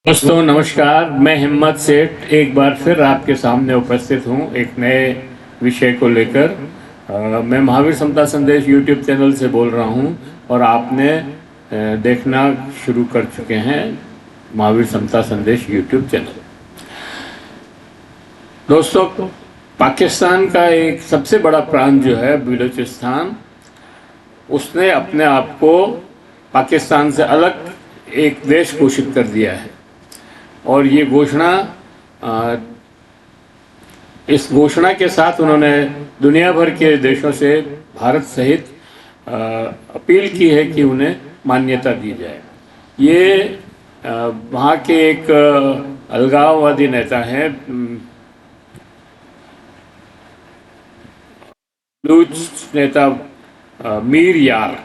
दोस्तों नमस्कार। मैं हिम्मत सेठ एक बार फिर आपके सामने उपस्थित हूँ एक नए विषय को लेकर। मैं महावीर समता संदेश यूट्यूब चैनल से बोल रहा हूँ और आपने देखना शुरू कर चुके हैं महावीर समता संदेश यूट्यूब चैनल। दोस्तों, पाकिस्तान का एक सबसे बड़ा प्रांत जो है बलूचिस्तान, उसने अपने आप को पाकिस्तान से अलग एक देश घोषित कर दिया है। और ये घोषणा इस घोषणा के साथ उन्होंने दुनिया भर के देशों से भारत सहित अपील की है कि उन्हें मान्यता दी जाए। ये वहाँ के एक अलगाववादी नेता हैं, बलूच नेता मीर यार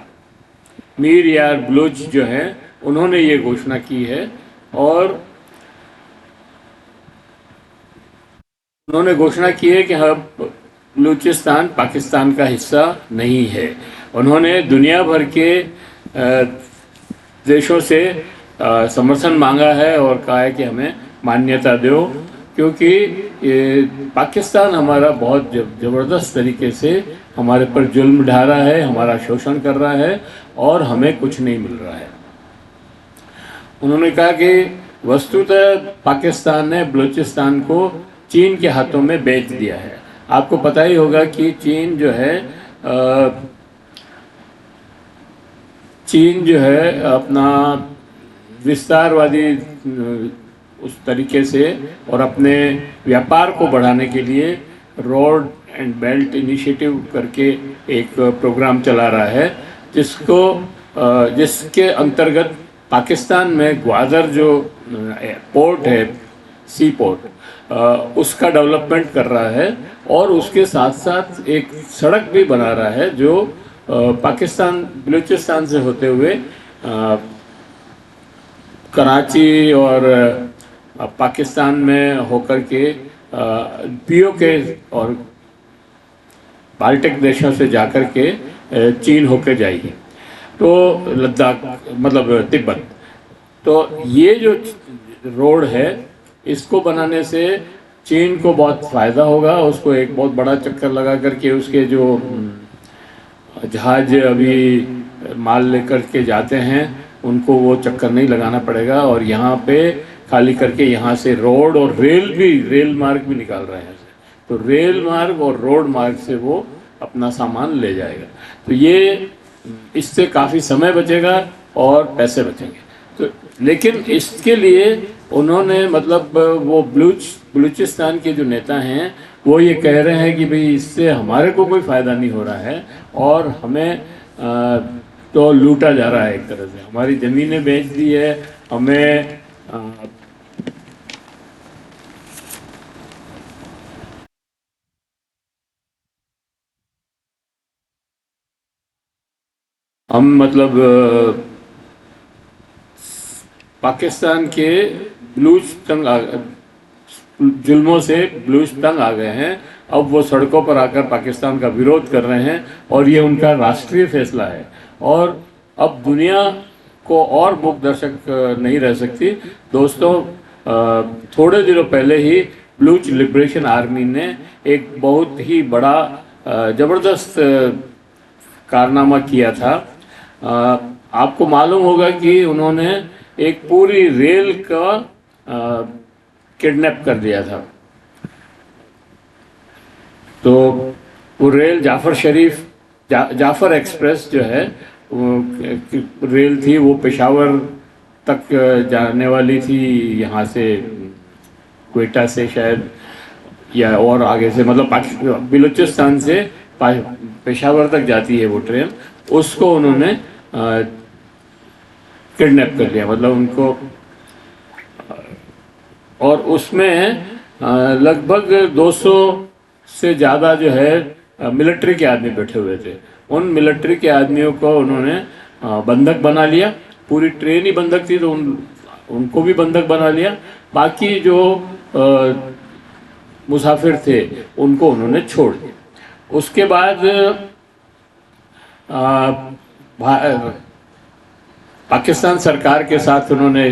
बलूच जो है, उन्होंने ये घोषणा की है। और उन्होंने घोषणा की है कि हाँ, बलूचिस्तान पाकिस्तान का हिस्सा नहीं है। उन्होंने दुनिया भर के देशों से समर्थन मांगा है और कहा है कि हमें मान्यता दो, क्योंकि पाकिस्तान हमारा बहुत ज़बरदस्त तरीके से हमारे पर जुल्म ढा रहा है, हमारा शोषण कर रहा है और हमें कुछ नहीं मिल रहा है। उन्होंने कहा कि वस्तुतः पाकिस्तान ने बलूचिस्तान को चीन के हाथों में बेच दिया है। आपको पता ही होगा कि चीन जो है अपना विस्तारवादी उस तरीके से और अपने व्यापार को बढ़ाने के लिए रोड एंड बेल्ट इनिशिएटिव करके एक प्रोग्राम चला रहा है, जिसके अंतर्गत पाकिस्तान में ग्वादर जो पोर्ट है, सी पोर्ट, उसका डेवलपमेंट कर रहा है और उसके साथ साथ एक सड़क भी बना रहा है जो पाकिस्तान बलूचिस्तान से होते हुए कराची और पाकिस्तान में होकर के पीओके और बाल्टिक देशों से जाकर के चीन होकर जाएगी, तो लद्दाख मतलब तिब्बत। तो ये जो रोड है, इसको बनाने से चीन को बहुत फ़ायदा होगा। उसको एक बहुत बड़ा चक्कर लगा करके उसके जो जहाज अभी माल लेकर के जाते हैं उनको वो चक्कर नहीं लगाना पड़ेगा, और यहाँ पे खाली करके यहाँ से रोड और रेल मार्ग भी निकाल रहे हैं। तो रेल मार्ग और रोड मार्ग से वो अपना सामान ले जाएगा। तो ये इससे काफ़ी समय बचेगा और पैसे बचेंगे। तो लेकिन इसके लिए उन्होंने मतलब वो बलूचिस्तान के जो नेता हैं वो ये कह रहे हैं कि भाई इससे हमारे को कोई फ़ायदा नहीं हो रहा है और हमें तो लूटा जा रहा है। एक तरह से हमारी ज़मीनें बेच दी है, हमें हम मतलब पाकिस्तान के जुल्मों से बलूच तंग आ गए हैं। अब वो सड़कों पर आकर पाकिस्तान का विरोध कर रहे हैं और ये उनका राष्ट्रीय फैसला है। और अब दुनिया को और मूक दर्शक नहीं रह सकती। दोस्तों, थोड़े दिनों पहले ही बलूच लिबरेशन आर्मी ने एक बहुत ही बड़ा ज़बरदस्त कारनामा किया था। आपको मालूम होगा कि उन्होंने एक पूरी रेल का किडनैप कर दिया था। तो वो रेल जाफर एक्सप्रेस जो है वो रेल थी, वो पेशावर तक जाने वाली थी, यहाँ से क्वेटा से शायद या और आगे से, मतलब बलूचिस्तान से पेशावर तक जाती है वो ट्रेन। उसको उन्होंने किडनैप कर लिया, मतलब उनको। और उसमें लगभग 200 से ज़्यादा जो है मिलिट्री के आदमी बैठे हुए थे। उन मिलिट्री के आदमियों को उन्होंने बंधक बना लिया। पूरी ट्रेन ही बंधक थी, तो उनको भी बंधक बना लिया। बाकी जो मुसाफिर थे उनको उन्होंने छोड़ दिया। उसके बाद पाकिस्तान सरकार के साथ उन्होंने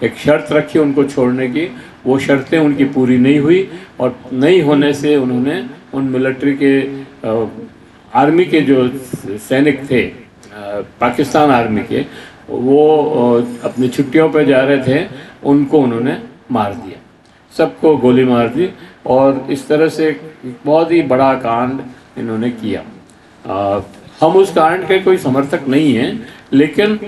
एक शर्त रखी उनको छोड़ने की, वो शर्तें उनकी पूरी नहीं हुई और नहीं होने से उन्होंने उन मिलिट्री के आर्मी के जो सैनिक थे पाकिस्तान आर्मी के, वो अपनी छुट्टियों पर जा रहे थे, उनको उन्होंने मार दिया, सबको गोली मार दी और इस तरह से एक बहुत ही बड़ा कांड इन्होंने किया। हम उस कांड के कोई समर्थक नहीं हैं, लेकिन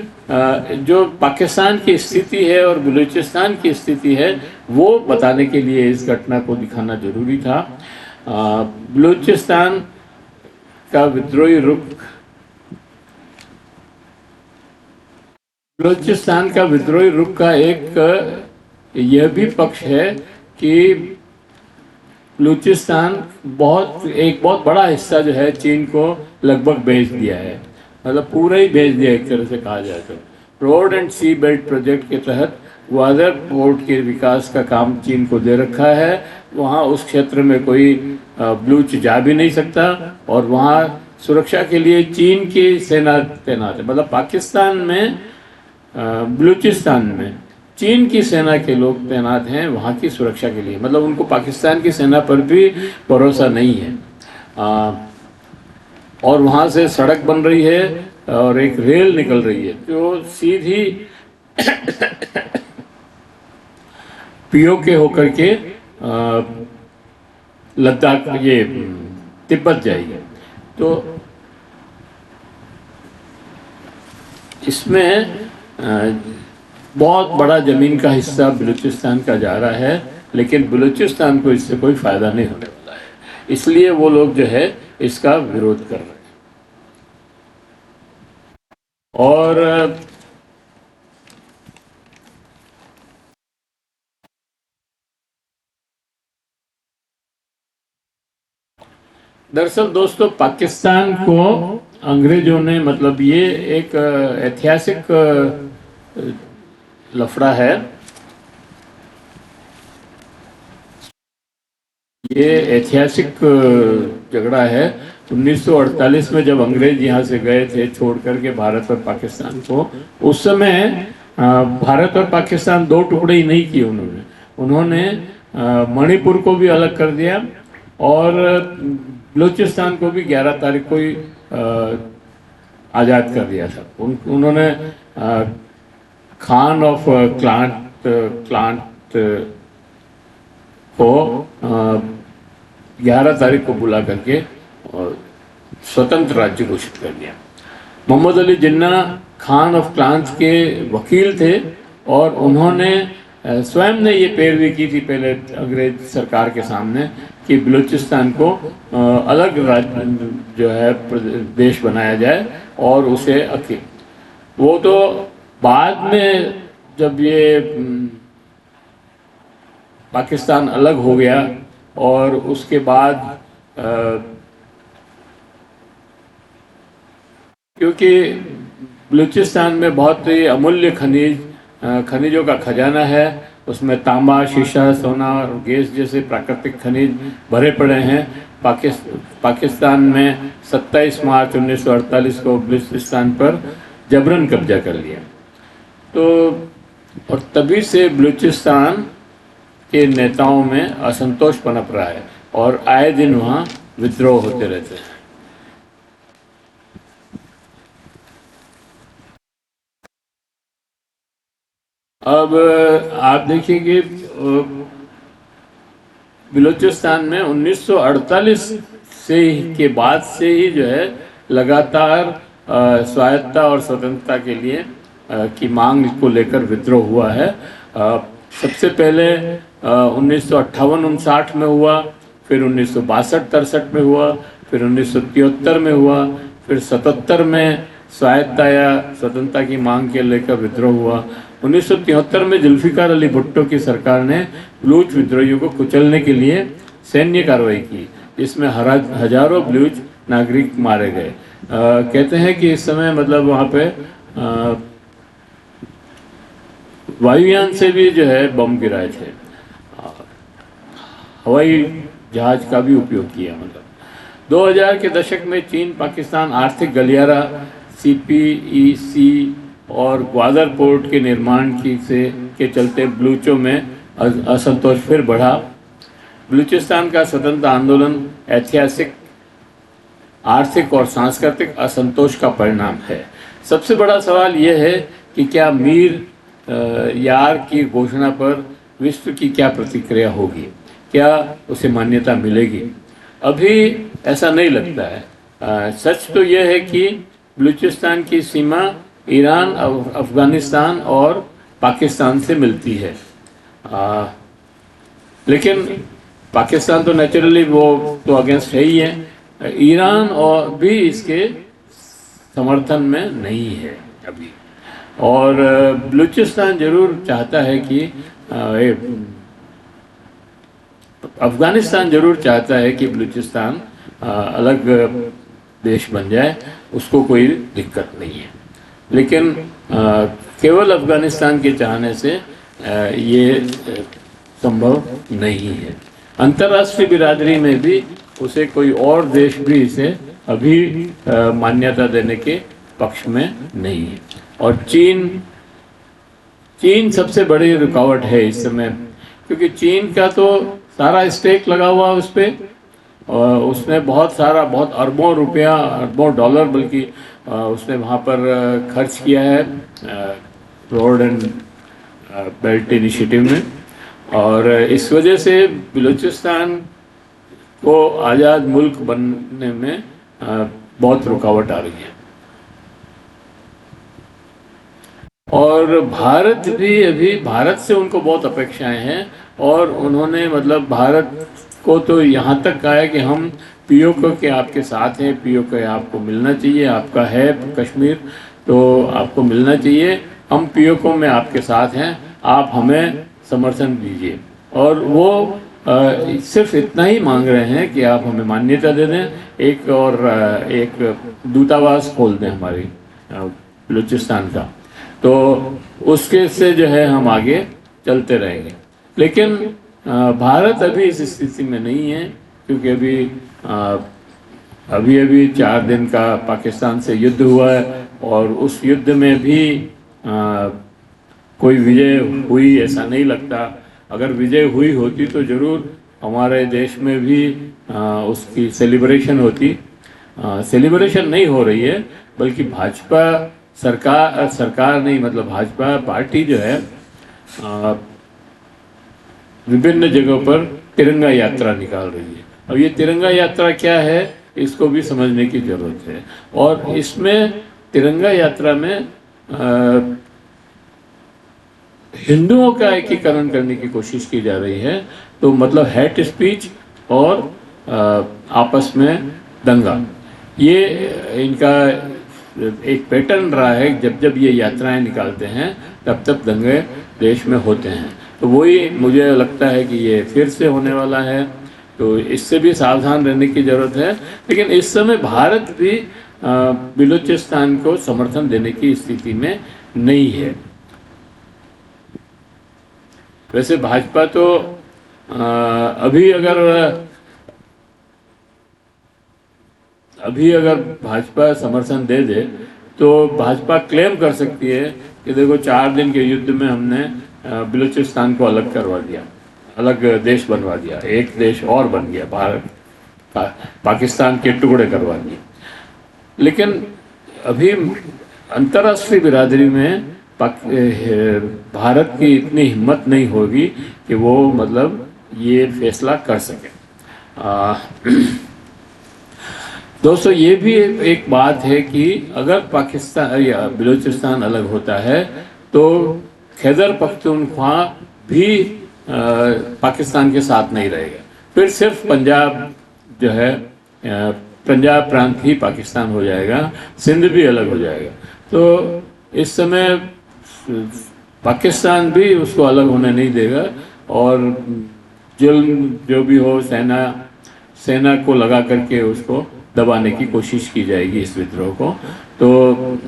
जो पाकिस्तान की स्थिति है और बलूचिस्तान की स्थिति है वो बताने के लिए इस घटना को दिखाना जरूरी था। बलूचिस्तान का विद्रोही रुख, बलूचिस्तान का विद्रोही रुख का एक यह भी पक्ष है कि बलूचिस्तान एक बहुत बड़ा हिस्सा जो है चीन को लगभग बेच दिया है, मतलब पूरा ही बेच दिया एक तरह से कहा जाए तो। Road and sea belt project के तहत ग्वादर पोर्ट के विकास का काम चीन को दे रखा है। वहाँ उस क्षेत्र में कोई बलूच जा भी नहीं सकता और वहाँ सुरक्षा के लिए चीन की सेना तैनात है। मतलब पाकिस्तान में बलूचिस्तान में चीन की सेना के लोग तैनात हैं वहाँ की सुरक्षा के लिए, मतलब उनको पाकिस्तान की सेना पर भी भरोसा नहीं है। और वहाँ से सड़क बन रही है और एक रेल निकल रही है जो सीधी पीओके होकर के लद्दाख ये तिब्बत जाएगी। तो इसमें बहुत बड़ा ज़मीन का हिस्सा बलूचिस्तान का जा रहा है, लेकिन बलूचिस्तान को इससे कोई फ़ायदा नहीं होने वाला है, इसलिए वो लोग जो है इसका विरोध कर रहे हैं। और दरअसल दोस्तों पाकिस्तान को अंग्रेजों ने, मतलब ये एक ऐतिहासिक लफड़ा है, ये ऐतिहासिक झगड़ा है। 1948 में जब अंग्रेज यहाँ से गए थे छोड़ करके भारत और पाकिस्तान को, उस समय भारत और पाकिस्तान दो टुकड़े ही नहीं किए उन्होंने मणिपुर को भी अलग कर दिया और बलूचिस्तान को भी 11 तारीख को ही आज़ाद कर दिया था। उन्होंने खान ऑफ क्लांट को 11 तारीख को बुला करके स्वतंत्र राज्य घोषित कर दिया। मोहम्मद अली जिन्ना खान ऑफ क्लांट के वकील थे और उन्होंने स्वयं ने ये पैरवी की थी पहले अंग्रेज सरकार के सामने कि बलूचिस्तान को अलग राज्य जो है देश बनाया जाए और उसे अकेले। वो तो बाद में जब ये पाकिस्तान अलग हो गया और उसके बाद क्योंकि बलूचिस्तान में बहुत ही अमूल्य खनिजों का खजाना है, उसमें तांबा, शीशा, सोना और गैस जैसे प्राकृतिक खनिज भरे पड़े हैं। पाकिस्तान में 27 मार्च 1948 को बलूचिस्तान पर जबरन कब्जा कर लिया। तो और तभी से बलूचिस्तान के नेताओं में असंतोष पनप रहा है और आए दिन वहाँ विद्रोह होते रहते हैं। अब आप देखिए कि बलूचिस्तान में 1948 से के बाद से ही जो है लगातार स्वायत्तता और स्वतंत्रता के लिए की मांग को लेकर विद्रोह हुआ है। सबसे पहले 1958-59 में हुआ, फिर 1962-63 में हुआ, फिर 1973 में हुआ, फिर 77 में स्वायत्तता या स्वतंत्रता की मांग के लेकर विद्रोह हुआ। 1973 में जुल्फिकार अली भुट्टो की सरकार ने बलूच विद्रोहियों को कुचलने के लिए सैन्य कार्रवाई की, जिसमें हजारों बलूच नागरिक मारे गए। कहते हैं कि इस समय मतलब वहाँ पे वायुयान से भी जो है बम गिराए थे, हवाई जहाज का भी उपयोग किया। मतलब 2000 के दशक में चीन पाकिस्तान आर्थिक गलियारा CPEC और ग्वादर पोर्ट के निर्माण के चलते बलूचों में असंतोष फिर बढ़ा। बलूचिस्तान का स्वतंत्र आंदोलन ऐतिहासिक, आर्थिक और सांस्कृतिक असंतोष का परिणाम है। सबसे बड़ा सवाल यह है कि क्या मीर यार की घोषणा पर विश्व की क्या प्रतिक्रिया होगी, क्या उसे मान्यता मिलेगी? अभी ऐसा नहीं लगता है। सच तो यह है कि बलूचिस्तान की सीमा ईरान, अफगानिस्तान और पाकिस्तान से मिलती है। लेकिन पाकिस्तान तो नेचुरली वो तो अगेंस्ट है ही है। ईरान और भी इसके समर्थन में नहीं है अभी। और बलूचिस्तान जरूर चाहता है कि अफगानिस्तान जरूर चाहता है कि बलूचिस्तान अलग देश बन जाए, उसको कोई दिक्कत नहीं है। लेकिन केवल अफगानिस्तान के चाहने से ये संभव नहीं है। अंतर्राष्ट्रीय बिरादरी में भी उसे कोई और देश भी इसे अभी मान्यता देने के पक्ष में नहीं है। और चीन सबसे बड़ी रुकावट है इस समय, क्योंकि चीन का तो सारा स्टेक लगा हुआ उस पर, और उसने बहुत अरबों रुपया, अरबों डॉलर बल्कि उसने वहाँ पर खर्च किया है रोड एंड बेल्ट इनिशिएटिव में। और इस वजह से बलूचिस्तान को आज़ाद मुल्क बनने में बहुत रुकावट आ रही है। और भारत भी, अभी भारत से उनको बहुत अपेक्षाएं हैं, और उन्होंने मतलब भारत को तो यहाँ तक कहा है कि हम पीओके के आपके साथ हैं, पीओके आपको मिलना चाहिए, आपका है कश्मीर तो आपको मिलना चाहिए, हम पीओके में आपके साथ हैं, आप हमें समर्थन दीजिए। और वो सिर्फ इतना ही मांग रहे हैं कि आप हमें मान्यता दे दें, एक दूतावास खोल दें हमारी बलूचिस्तान का, तो उसके से जो है हम आगे चलते रहेंगे। लेकिन भारत अभी इस स्थिति में नहीं है, क्योंकि अभी 4 दिन का पाकिस्तान से युद्ध हुआ है, और उस युद्ध में भी कोई विजय हुई ऐसा नहीं लगता। अगर विजय हुई होती तो ज़रूर हमारे देश में भी उसकी सेलिब्रेशन होती। सेलिब्रेशन नहीं हो रही है, बल्कि भाजपा सरकार नहीं, मतलब भाजपा पार्टी जो है विभिन्न जगहों पर तिरंगा यात्रा निकाल रही है। अब ये तिरंगा यात्रा क्या है, इसको भी समझने की जरूरत है। और इसमें तिरंगा यात्रा में हिंदुओं का एकीकरण करने की कोशिश की जा रही है। तो मतलब हेट स्पीच और आपस में दंगा, ये इनका एक पैटर्न रहा है। जब ये यात्राएं निकालते हैं तब दंगे देश में होते हैं। तो वही मुझे लगता है कि ये फिर से होने वाला है, तो इससे भी सावधान रहने की ज़रूरत है। लेकिन इस समय भारत भी बलूचिस्तान को समर्थन देने की स्थिति में नहीं है। वैसे भाजपा तो अभी अगर भाजपा समर्थन दे दे तो भाजपा क्लेम कर सकती है कि देखो 4 दिन के युद्ध में हमने बलूचिस्तान को अलग करवा दिया, अलग देश बनवा दिया, एक देश और बन गया, भारत पाकिस्तान के टुकड़े करवा दिए। लेकिन अभी अंतर्राष्ट्रीय बिरादरी में भारत की इतनी हिम्मत नहीं होगी कि वो मतलब ये फैसला कर सके। दोस्तों, ये भी एक बात है कि अगर पाकिस्तान या बलूचिस्तान अलग होता है तो खैबर पख्तूनख्वा भी पाकिस्तान के साथ नहीं रहेगा, फिर सिर्फ पंजाब जो है, पंजाब प्रांत ही पाकिस्तान हो जाएगा, सिंध भी अलग हो जाएगा। तो इस समय पाकिस्तान भी उसको अलग होने नहीं देगा, और जुल्म जो भी हो सेना को लगा करके उसको दबाने की कोशिश की जाएगी, इस विद्रोह को। तो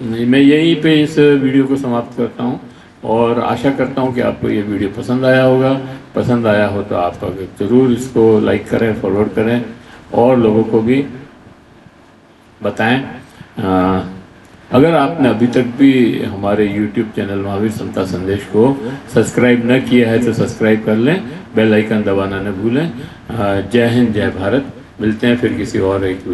मैं यहीं पे इस वीडियो को समाप्त करता हूँ, और आशा करता हूँ कि आपको ये वीडियो पसंद आया होगा। पसंद आया हो तो आप ज़रूर इसको लाइक करें, फॉरवर्ड करें, और लोगों को भी बताएं। अगर आपने अभी तक भी हमारे YouTube चैनल महावीर समता संदेश को सब्सक्राइब न किया है तो सब्सक्राइब कर लें, बेल आइकन दबाना न भूलें। जय हिंद, जय भारत। मिलते हैं फिर किसी और एक वीडियो।